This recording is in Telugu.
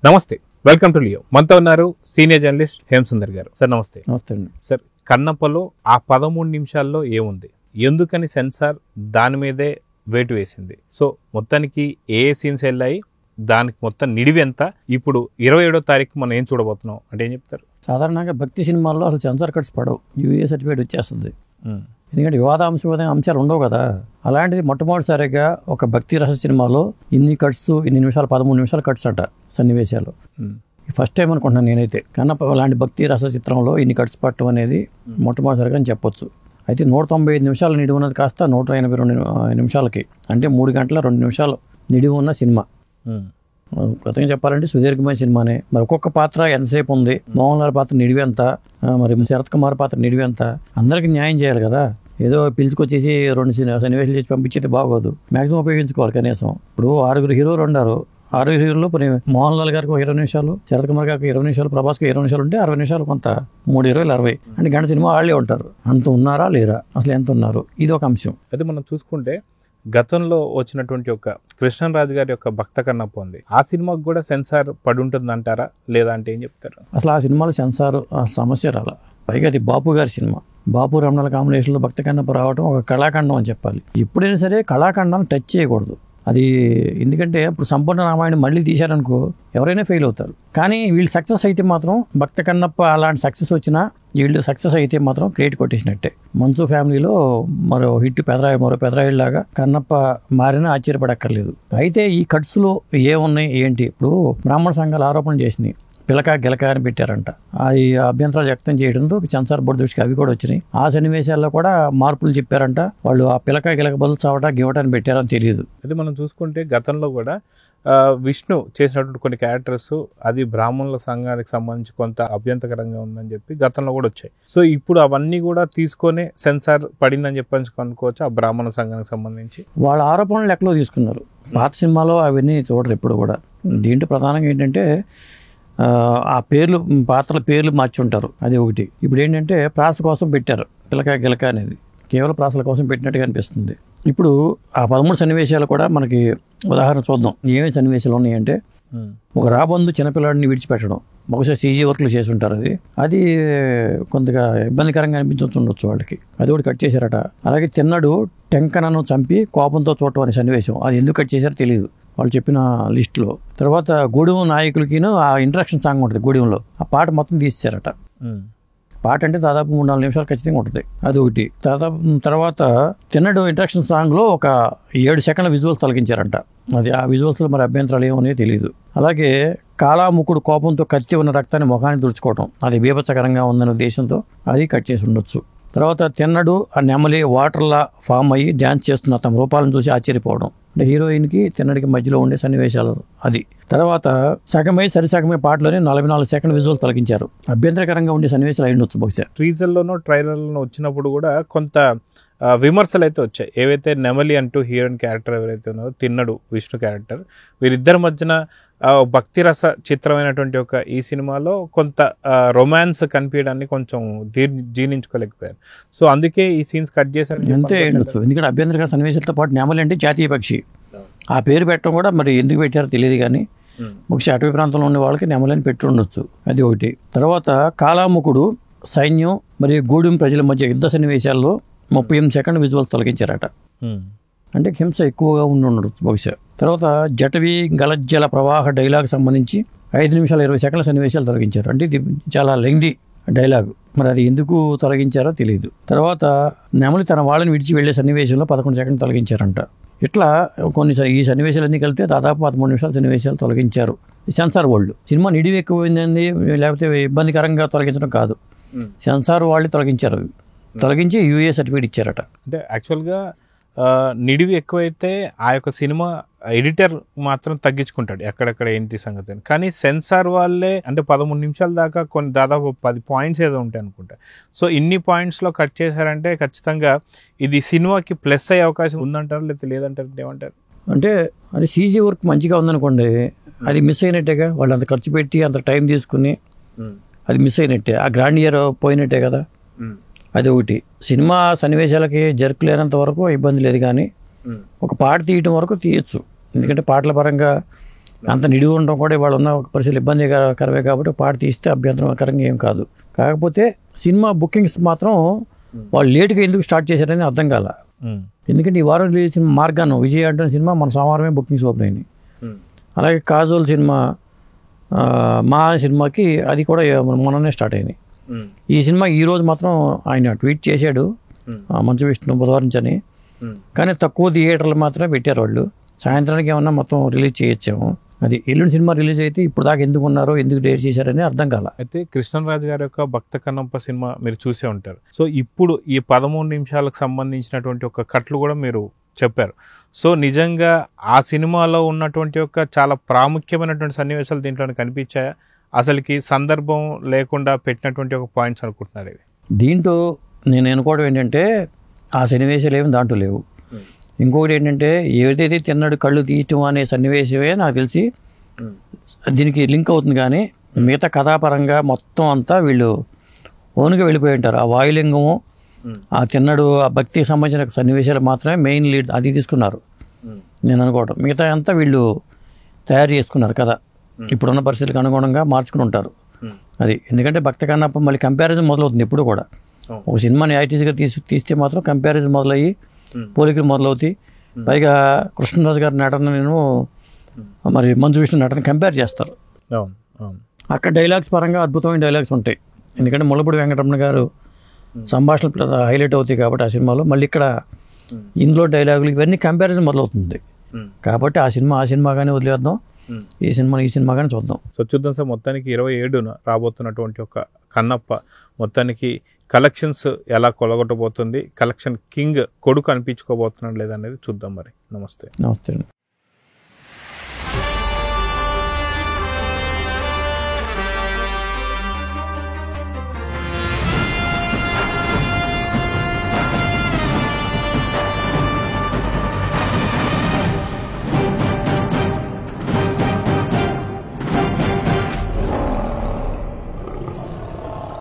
నమస్తే, వెల్కమ్ టు లియో. మనతో ఉన్నారు సీనియర్ జర్నలిస్ట్ హేమసుందర్ గారు. సార్ నమస్తే. నమస్తే అండి. సార్, కన్నప్పలో ఆ 13 నిమిషాల్లో ఏముంది, ఎందుకని సెన్సార్ దాని మీదే వేటు వేసింది? సో మొత్తానికి ఏ సీన్స్ వెళ్ళాయి, దానికి మొత్తం నిడివి ఎంత, ఇప్పుడు 27వ తారీఖు మనం ఏం చూడబోతున్నాం అంటే ఏం చెప్తారు? సాధారణంగా భక్తి సినిమాల్లో అసలు సెన్సార్ కట్స్ పడవు, యూఏ సర్టిఫికేట్ వచ్చేస్తుంది. ఎందుకంటే వివాదాంశమైన అంశాలు ఉండవు కదా. అలాంటిది మొట్టమొదటిసారిగా ఒక భక్తి రస సినిమాలో ఇన్ని నిమిషాలు 13 నిమిషాలు కట్స్ అంట సన్నివేశాలు. ఫస్ట్ టైం అనుకుంటున్నాను నేనైతే. కన్నప్ప లాంటి భక్తి రస చిత్రంలో ఇన్ని కట్స్ పట్టడం అనేది మొట్టమొదటిసారిగా అని చెప్పొచ్చు. అయితే 195 నిమిషాలు నిడివి ఉన్నది కాస్త 182 నిమిషాలకి, అంటే 3 గంటల 2 నిమిషాలు నిడివి ఉన్న సినిమా. కొత్తగా చెప్పాలంటే సుదీర్ఘమైన సినిమానే. మరి ఒక్కొక్క పాత్ర ఎంతసేపు ఉంది, మోహన్ లాల్ పాత్ర నిడివి ఎంత, మరి శరత్ కుమార్ పాత్ర నిడివి ఎంత, అందరికీ న్యాయం చేయాలి కదా. ఏదో పిలుచుకొచ్చేసి 2 సన్నివేశాలు చేసి పంపించేది బాగోదు. మాక్సిమం ఉపయోగించుకోవాలి కనీసం. ఇప్పుడు 6 హీరోలు ఉన్నారు. 6 హీరోల్లో మోహన్ లాల్ గారికి 20 నిమిషాలు, శరత్ కుమార్ గారికి 20 నిమిషాలు, ప్రభాస్కి 20 నిమిషాలు ఉంటే 60 నిమిషాలు కొంత 3 20 60 అంటే గంట సినిమా వాళ్ళే ఉంటారు. అంత ఉన్నారా లేరా, అసలు ఎంత ఉన్నారు, ఇది ఒక అంశం. అయితే మనం చూసుకుంటే గతంలో వచ్చినటువంటి ఒక కృష్ణరాజు గారి యొక్క భక్త కన్నప్ప ఉంది, ఆ సినిమాకి కూడా సెన్సార్ పడి ఉంటుంది అంటారా, లేదా అంటే ఏం చెప్తారు? అసలు ఆ సినిమాలో సెన్సార్ సమస్య రాల. పైగా అది బాపు గారి సినిమా. బాపు రమణాల కాంబినేషన్లో భక్త కన్నప్ప రావడం ఒక కళాఖండం అని చెప్పాలి. ఎప్పుడైనా సరే కళాఖండాన్ని టచ్ చేయకూడదు. అది ఎందుకంటే ఇప్పుడు సంపూర్ణ రామాయణం మళ్ళీ తీశారనుకో ఎవరైనా ఫెయిల్ అవుతారు. కానీ వీళ్ళు సక్సెస్ అయితే మాత్రం, భక్త కన్నప్ప అలాంటి సక్సెస్ వచ్చినా వీళ్ళు సక్సెస్ అయితే మాత్రం క్రియేట్ కొట్టేసినట్టే. మంచు ఫ్యామిలీలో మరో హిట్ మరో పెదరాయిలాగా కన్నప్ప మారినా ఆశ్చర్యపడక్కర్లేదు. అయితే ఈ కట్స్లో ఏమున్నాయి ఏంటి? ఇప్పుడు బ్రాహ్మణ సంఘాలు ఆరోపణలు చేసినాయి, పిలక గిలక అని పెట్టారంట. అది అభ్యంతరాలు వ్యక్తం చేయడంతో సెన్సార్ బోర్డు దృష్టికి అవి కూడా వచ్చినాయి. ఆ సన్నివేశాల్లో కూడా మార్పులు చెప్పారంట. వాళ్ళు ఆ పిలక గిలక బదులు చావట గివటాన్ని పెట్టారని తెలియదు. అది మనం చూసుకుంటే గతంలో కూడా విష్ణు చేసినటువంటి కొన్ని క్యారెక్టర్స్ అది బ్రాహ్మణుల సంఘానికి సంబంధించి కొంత అభ్యంతకరంగా ఉందని చెప్పి గతంలో కూడా వచ్చాయి. సో ఇప్పుడు అవన్నీ కూడా తీసుకొని సెన్సార్ పడిందని చెప్పని అనుకోవచ్చు. ఆ బ్రాహ్మణ సంఘానికి సంబంధించి వాళ్ళ ఆరోపణలు లెక్కలో తీసుకున్నారు. పాత సినిమాలో అవన్నీ చూడరు ఎప్పుడు కూడా. దీంట్లో ప్రధానంగా ఏంటంటే ఆ పేర్లు, పాత్రల పేర్లు మార్చి ఉంటారు, అది ఒకటి. ఇప్పుడు ఏంటంటే ప్రాస కోసం పెట్టారు పిలక గిలక అనేది, కేవలం ప్రాసల కోసం పెట్టినట్టుగా అనిపిస్తుంది. ఇప్పుడు ఆ 13 సన్నివేశాలు కూడా మనకి ఉదాహరణ చూద్దాం. ఏమేమి సన్నివేశాలు ఉన్నాయంటే, ఒక రాబందు చిన్నపిల్లాడిని విడిచిపెట్టడం, బహుశా CG వర్క్లు చేసి ఉంటారు. అది కొంతగా ఇబ్బందికరంగా అనిపించవచ్చు వాళ్ళకి, అది కూడా కట్ చేశారట. అలాగే తిన్నడు టెంకనను చంపి కోపంతో చూడటం అనే సన్నివేశం, అది ఎందుకు కట్ చేశారో తెలియదు వాళ్ళు చెప్పిన లిస్టులో. తర్వాత గూడెం నాయకులకిను ఆ ఇంట్రడక్షన్ సాంగ్ ఉంటుంది గూడెంలో, ఆ పాట మొత్తం తీసేశారట. పాట అంటే దాదాపు 3-4 నిమిషాలు ఖచ్చితంగా ఉంటుంది, అది ఒకటి. తర్వాత తిన్నడు ఇంట్రడక్షన్ సాంగ్లో ఒక 7 సెకండ్ల విజువల్స్ తొలగించారంట. అది ఆ విజువల్స్లో మరి అభ్యంతరాలు ఏమన్నాయో తెలియదు. అలాగే కాలాముకుడు కోపంతో కత్తి ఉన్న రక్తాన్ని ముఖాన్ని తుడుచుకోవటం, అది బీభత్సకరంగా ఉందనే ఉద్దేశంతో అది కట్ చేసి ఉండొచ్చు. తర్వాత తిన్నడు ఆ నెమలి వాటర్లా ఫామ్ అయ్యి డ్యాన్స్ చేస్తున్న తమ రూపాలను చూసి ఆశ్చర్యపోవడం, అంటే హీరోయిన్కి తిన్నడికి మధ్యలో ఉండే సన్నివేశాలు అది. తర్వాత సరిసగమై పాటలోనే 44 సెకండ్ విజువల్ తొలగించారు. అభ్యంతరకరంగా ఉండే సన్నివేశాలు అయి ఉండొచ్చు బహుశా. టీజర్లోనో ట్రైలర్లోనో వచ్చినప్పుడు కూడా కొంత విమర్శలు అయితే వచ్చాయి. ఏవైతే నెమలి అంటూ హీరోయిన్ క్యారెక్టర్ ఎవరైతే ఉన్నారో, తిన్నడు విష్ణు క్యారెక్టర్, వీరిద్దరి మధ్యన భక్తి రస చిత్రమైనటువంటి ఒక ఈ సినిమాలో కొంత రొమాన్స్ కనిపించడాన్ని కొంచెం జీర్ణించుకోలేకపోయారు. సో అందుకే ఈ సీన్స్ కట్ చేశారు అంతే ఉండొచ్చు. ఎందుకంటే అభ్యంతరకర సన్నివేశాలతో పాటు నెమలి అంటే జాతీయ పక్షి, ఆ పేరు పెట్టడం కూడా మరి ఎందుకు పెట్టారో తెలియదు. కానీ ముఖ్య అటవీ ప్రాంతంలో ఉండే వాళ్ళకి నెమలని పెట్టి ఉండొచ్చు, అది ఒకటి. తర్వాత కాలాముకుడు సైన్యం మరియు గూడెం ప్రజల మధ్య యుద్ధ సన్నివేశాల్లో 38 సెకండ్ విజువల్స్ తొలగించారట. అంటే హింస ఎక్కువగా ఉండొచ్చు బహుశా. తర్వాత జటవి గలజ్జల ప్రవాహ డైలాగ్ సంబంధించి 5 నిమిషాల 20 సెకండ్ల సన్నివేశాలు తొలగించారు. అంటే ఇది చాలా లెంగ్దీ డైలాగ్, మరి అది ఎందుకు తొలగించారో తెలియదు. తర్వాత నెమలి తన వాళ్ళని విడిచి వెళ్లే సన్నివేశంలో 11 సెకండ్లు తొలగించారంట. ఇట్లా కొన్ని ఈ సన్నివేశాలన్నీ కలిపితే దాదాపు 13 నిమిషాల సన్నివేశాలు తొలగించారు. సెన్సార్ వాళ్ళు సినిమా నిడివి ఎక్కువైంది, లేకపోతే ఇబ్బందికరంగా తొలగించడం కాదు, సెన్సార్ వాళ్ళు తొలగించారు. తొలగించి యూఏ సర్టిఫికేట్ ఇచ్చారట. అంటే యాక్చువల్గా నిడివి ఎక్కువైతే ఆ యొక్క సినిమా ఎడిటర్ మాత్రం తగ్గించుకుంటాడు ఎక్కడెక్కడ ఏంటి సంగతి. కానీ సెన్సార్ వాళ్ళే అంటే 13 నిమిషాల దాకా కొన్ని దాదాపు 10 పాయింట్స్ ఏదో ఉంటాయి అనుకుంటా. సో ఇన్ని పాయింట్స్లో కట్ చేశారంటే ఖచ్చితంగా ఇది సినిమాకి ప్లస్ అయ్యే అవకాశం ఉందంటారు, లేకపోతే లేదంటారు, ఏమంటారు? అంటే అది CG వర్క్ మంచిగా ఉందనుకోండి, అది మిస్ అయినట్టేగా. వాళ్ళు అంత ఖర్చు పెట్టి అంత టైం తీసుకుని అది మిస్ అయినట్టే, ఆ గ్రాండ్ ఇయర్ పోయినట్టే కదా. అది ఒకటి. సినిమా సన్నివేశాలకి జర్క్ లేనంత వరకు ఇబ్బంది లేదు, కానీ ఒక పాట తీయటం వరకు తీయచ్చు. ఎందుకంటే పాటల పరంగా అంత నిడివి ఉండడం కూడా వాళ్ళు ఉన్న పరిస్థితులు ఇబ్బందికరమే కాబట్టి పాట తీస్తే అభ్యంతరకరంగా ఏం కాదు. కాకపోతే సినిమా బుకింగ్స్ మాత్రం వాళ్ళు లేట్గా ఎందుకు స్టార్ట్ చేశారని అర్థం కాల. ఎందుకంటే ఈ వారం రిలీజ్ సినిమా మార్గాను విజయ్ అంటున్న సినిమా మన సోమవారమే బుకింగ్స్ ఓపెన్ అయినాయి. అలాగే కాజోల్ సినిమా మా సినిమాకి అది కూడా మొన్ననే స్టార్ట్ అయినాయి. ఈ సినిమా ఈ రోజు మాత్రం ఆయన ట్వీట్ చేశాడు మంచు విష్ణు బుధవారం నుంచి అని. కానీ తక్కువ థియేటర్లు మాత్రమే పెట్టారు వాళ్ళు. సాయంత్రానికి ఏమన్నా మొత్తం రిలీజ్ చేయొచ్చాము. అది ఎల్లుండి సినిమా రిలీజ్ అయితే ఇప్పుడు దాకా ఎందుకు ఉన్నారో ఎందుకు డేట్ చేశారని అర్థం కాల. అయితే కృష్ణరాజు గారి యొక్క భక్త కన్నప్ప సినిమా మీరు చూసే ఉంటారు. సో ఇప్పుడు ఈ 13 నిమిషాలకు సంబంధించినటువంటి ఒక కట్లు కూడా మీరు చెప్పారు. సో నిజంగా ఆ సినిమాలో ఉన్నటువంటి ఒక చాలా ప్రాముఖ్యమైనటువంటి సన్నివేశాలు దీంట్లో కనిపించాయా? అసలుకి సందర్భం లేకుండా పెట్టినటువంటి ఒక పాయింట్స్ అనుకుంటున్నారు ఇవి. దీంట్లో నేను అనుకోవడం ఏంటంటే ఆ సన్నివేశాలు ఏమి దాంట్లో లేవు. ఇంకొకటి ఏంటంటే ఏదైతే తిన్నాడు కళ్ళు తీయటం అనే సన్నివేశమే నాకు తెలిసి దీనికి లింక్ అవుతుంది. కానీ మిగతా కథాపరంగా మొత్తం అంతా వీళ్ళు ఓన్గా వెళ్ళిపోయి ఉంటారు. ఆ వాయులింగము, ఆ తిన్నాడు, ఆ భక్తికి సంబంధించిన సన్నివేశాలు మాత్రమే మెయిన్ లీడ్ అది తీసుకున్నారు నేను అనుకోవటం. మిగతా అంతా వీళ్ళు తయారు చేసుకున్నారు కదా, ఇప్పుడున్న పరిస్థితులకు అనుగుణంగా మార్చుకుని ఉంటారు అది. ఎందుకంటే భక్త కన్నప్ప మళ్ళీ కంపారిజన్ మొదలవుతుంది ఎప్పుడు కూడా. ఒక సినిమాని యాక్టివ్గా తీస్తే మాత్రం కంపారిజన్ మొదలయ్యి పోలికలు మొదలవుతాయి. పైగా కృష్ణరాజు గారి నటన నేను మరి మంచు విష్ణు నటన కంపేర్ చేస్తారు. అక్కడ డైలాగ్స్ పరంగా అద్భుతమైన డైలాగ్స్ ఉంటాయి. ఎందుకంటే ముళ్ళపూడి వెంకటరమణ గారు సంభాషణలు హైలైట్ అవుతాయి కాబట్టి ఆ సినిమాలో. మళ్ళీ ఇక్కడ ఇందులో డైలాగులు ఇవన్నీ కంపారిజన్ మొదలవుతుంది కాబట్టి ఆ సినిమాగానే వదిలేద్దాం, ఈ సినిమాగానే చూద్దాం. సో చూద్దాం సార్. మొత్తానికి 27న రాబోతున్నటువంటి ఒక కన్నప్ప మొత్తానికి కలెక్షన్స్ ఎలా కొలగొట్టబోతుంది, కలెక్షన్ కింగ్ కొడుకు అనిపించుకోబోతున్నాడు లేదనేది చూద్దాం. మరి నమస్తే.